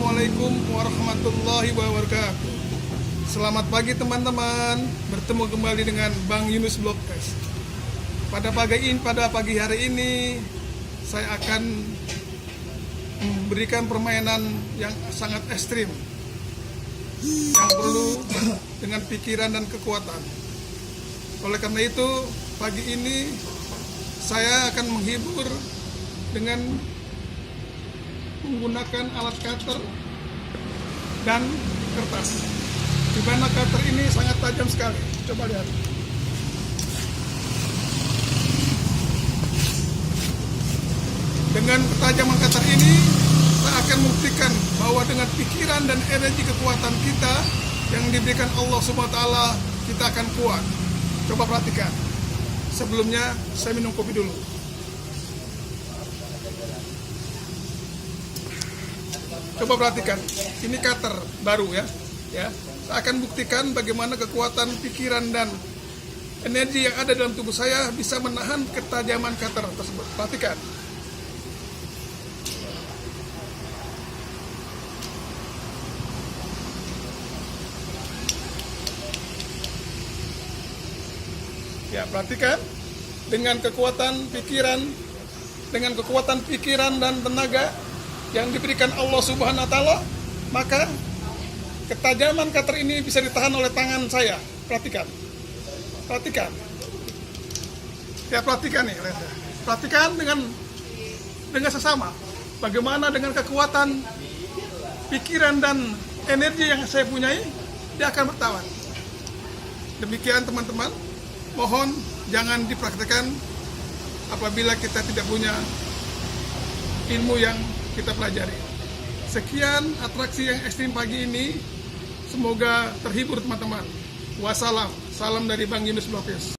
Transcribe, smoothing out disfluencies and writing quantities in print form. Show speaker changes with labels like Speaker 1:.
Speaker 1: Assalamualaikum warahmatullahi wabarakatuh. Selamat pagi teman-teman. Bertemu kembali dengan Bang Yunus Blogcast. Pada pagi hari ini saya akan memberikan permainan yang sangat ekstrim, yang perlu dengan pikiran dan kekuatan. Oleh karena itu, pagi ini saya akan menghibur dengan menggunakan alat cutter dan kertas. Di mana cutter ini sangat tajam sekali. Coba lihat. Dengan ketajaman cutter ini, saya akan membuktikan bahwa dengan pikiran dan energi kekuatan kita yang diberikan Allah Subhanahu wa taala, kita akan kuat. Coba perhatikan. Sebelumnya saya minum kopi dulu. Coba perhatikan, ini cutter baru ya. Saya akan buktikan bagaimana kekuatan pikiran dan energi yang ada dalam tubuh saya bisa menahan ketajaman cutter tersebut. Perhatikan. Ya, perhatikan dengan kekuatan pikiran dan tenaga yang diberikan Allah Subhanahu wa taala, maka ketajaman cutter ini bisa ditahan oleh tangan saya. Perhatikan. Ya, perhatikan nih. Perhatikan dengan sesama. Bagaimana dengan kekuatan pikiran dan energi yang saya punyai, dia akan bertawan. Demikian teman-teman. Mohon jangan dipraktekkan apabila kita tidak punya ilmu yang kita pelajari. Sekian atraksi yang ekstrim pagi ini. Semoga terhibur teman-teman. Wassalam. Salam dari Bang Yunus Blogcast.